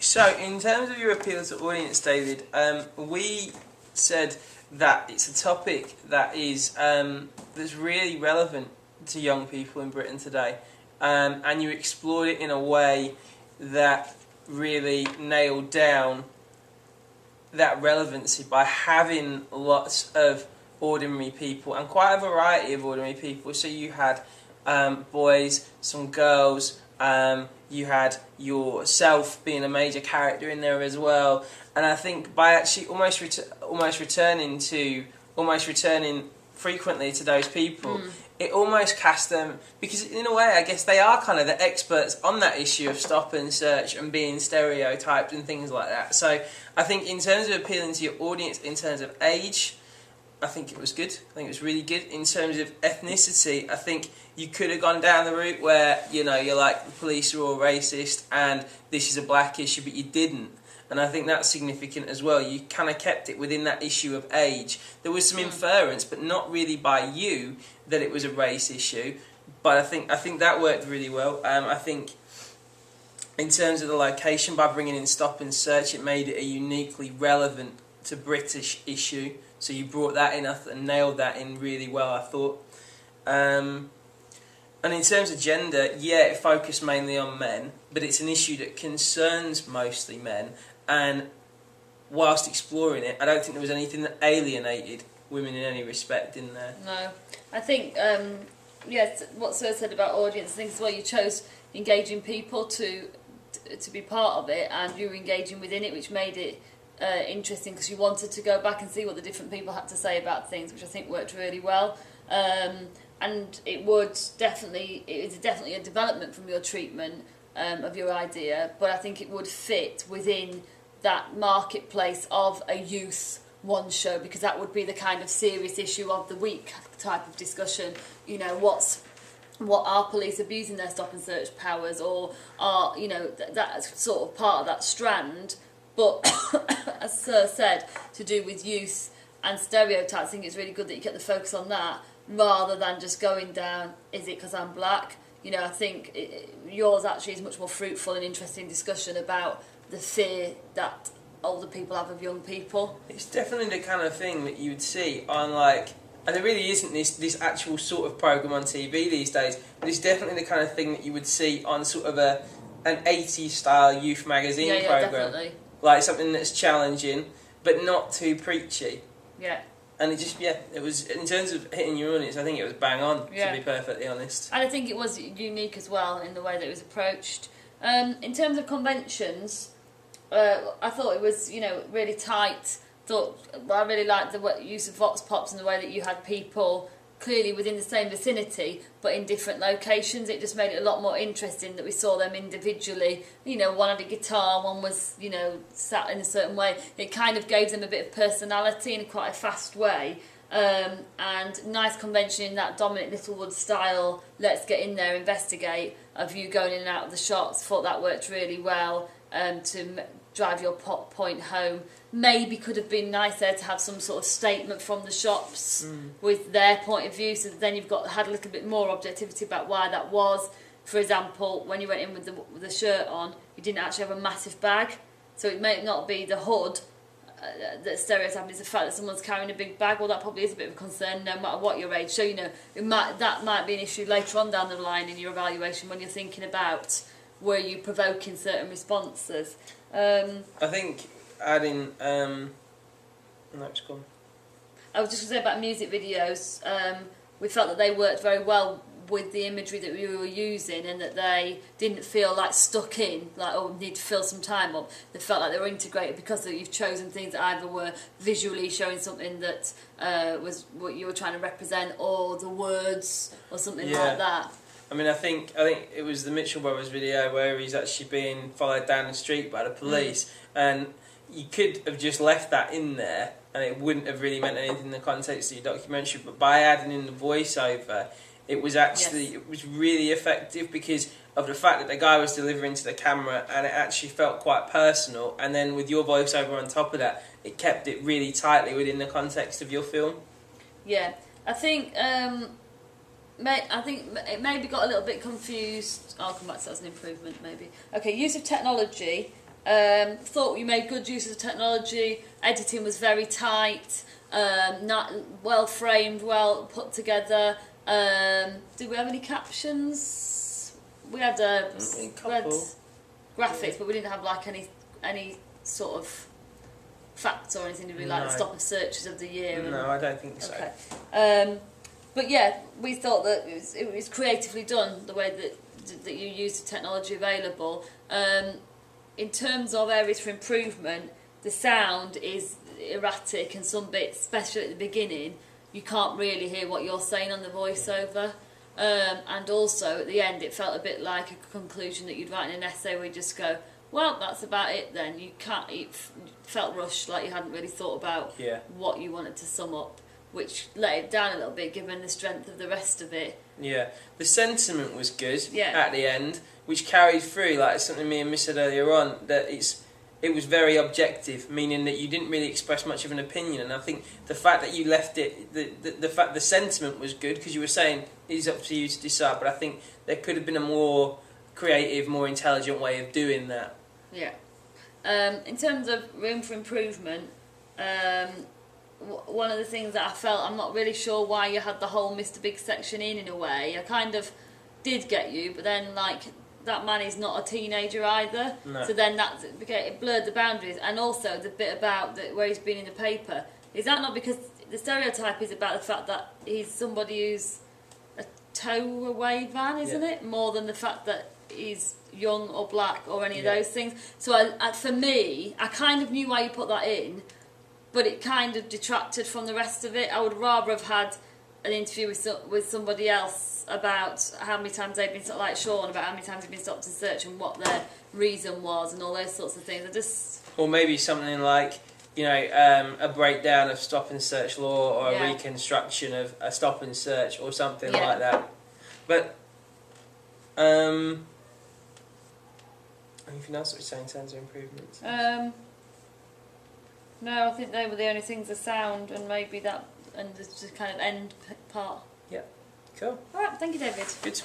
So, in terms of your appeal to audience, David, we said that it's a topic that is that's really relevant to young people in Britain today, and you explored it in a way that really nailed down that relevancy by having lots of ordinary people and quite a variety of ordinary people. So you had boys, some girls, you had yourself being a major character in there as well. And I think by actually almost returning frequently to those people, it almost cast them, because in a way I guess they are kind of the experts on that issue of stop and search and being stereotyped and things like that. So I think in terms of appealing to your audience in terms of age, I think it was good. I think it was really good. In terms of ethnicity, I think you could have gone down the route where, you know, you're like, the police are all racist and this is a black issue, but you didn't. And I think that's significant as well. You kind of kept it within that issue of age. There was some inference, but not really by you, that it was a race issue. But I think that worked really well. I think in terms of the location, by bringing in stop and search, it made it a uniquely relevant to British issue. So you brought that in and nailed that in really well, I thought. And in terms of gender, yeah, it focused mainly on men, but it's an issue that concerns mostly men. And whilst exploring it, I don't think there was anything that alienated women in any respect in there. No. I think, yes, what Sir said about audience, I think as well, you chose engaging people to be part of it, and you were engaging within it, which made it interesting because you wanted to go back and see what the different people had to say about things, which I think worked really well. And it is definitely a development from your treatment of your idea, but I think it would fit within that marketplace of a youth one show, because that would be the kind of serious issue of the week type of discussion. You know, what are police abusing their stop and search powers, or are, you know, that's sort of part of that strand. But as Sir said, to do with youth and stereotypes, I think it's really good that you kept the focus on that rather than just going down, is it because I'm black? You know, I think yours actually is much more fruitful and interesting discussion about the fear that older people have of young people. It's definitely the kind of thing that you would see on, like, and there really isn't this actual sort of programme on TV these days, but it's definitely the kind of thing that you would see on sort of an 80s style youth magazine programme. Definitely. Like something that's challenging, but not too preachy. Yeah. And it just, it was, in terms of hitting your audience, I think it was bang on, to be perfectly honest. And I think it was unique as well in the way that it was approached. In terms of conventions, I thought it was, you know, really tight. I really liked the use of vox pops and the way that you had people clearly within the same vicinity but in different locations. It just made it a lot more interesting that we saw them individually. You know, one had a guitar, one was, you know, sat in a certain way. It kind of gave them a bit of personality in quite a fast way. And nice convention in that Dominic Littlewood style, let's get in there, investigate, of you going in and out of the shops. Thought that worked really well to drive your point home. Maybe could have been nicer to have some sort of statement from the shops with their point of view, so then you've had a little bit more objectivity about why that was. For example, when you went in with the shirt on, you didn't actually have a massive bag, so it may not be the hood that stereotyping, is the fact that someone's carrying a big bag. Well, that probably is a bit of a concern no matter what your age. So, you know, that might be an issue later on down the line in your evaluation when you're thinking about, were you provoking certain responses. I think adding no, it's gone. I was just going to say about music videos, we felt that they worked very well with the imagery that we were using, and that they didn't feel like stuck in, like, oh, need to fill some time up. They felt like they were integrated because you've chosen things that either were visually showing something that was what you were trying to represent, or the words, or something like that. I mean, I think it was the Mitchell Brothers video where he's actually being followed down the street by the police, and you could have just left that in there and it wouldn't have really meant anything in the context of your documentary, but by adding in the voiceover, it was actually it was really effective because of the fact that the guy was delivering to the camera, and it actually felt quite personal, and then with your voiceover on top of that, it kept it really tightly within the context of your film. Yeah, I think it maybe got a little bit confused. I'll come back to that as an improvement, maybe. Okay, use of technology. Thought we made good use of the technology. Editing was very tight, not well framed, well put together. Did we have any captions? We had graphics, but we didn't have like any sort of facts or anything. Did we like the stop of searches of the year? No, I don't think so. Okay. But yeah, we thought that it was creatively done the way that you use the technology available. In terms of areas for improvement, the sound is erratic, and some bits, especially at the beginning, you can't really hear what you're saying on the voiceover. And also at the end, it felt a bit like a conclusion that you'd write in an essay where you just go, well, that's about it then. You can't. It felt rushed, like you hadn't really thought about what you wanted to sum up, which let it down a little bit given the strength of the rest of it. Yeah, the sentiment was good at the end, which carried through, like something me and Miss said earlier on, that it was very objective, meaning that you didn't really express much of an opinion. And I think the fact that you left it, the sentiment was good, because you were saying it's up to you to decide, but I think there could have been a more creative, more intelligent way of doing that. Yeah. In terms of room for improvement, one of the things that I felt, I'm not really sure why you had the whole Mr. Big section in a way. I kind of did get you, but then like that man is not a teenager either. No. So then it blurred the boundaries. And also the bit about where he's been in the paper, is that not because the stereotype is about the fact that he's somebody who's a tow-away van, isn't it? More than the fact that he's young or black or any of those things. So for me, I kind of knew why you put that in, but it kind of detracted from the rest of it. I would rather have had an interview with somebody else about how many times they've been stopped, like Sean, about how many times they've been stopped in search and what their reason was and all those sorts of things. Or maybe something like, a breakdown of stop and search law, or a reconstruction of a stop and search, or something like that. But anything else that we say in terms of improvements? No, I think they were the only things, the sound and maybe that, and the kind of end part. Yeah, cool. Alright, thank you, David. Good.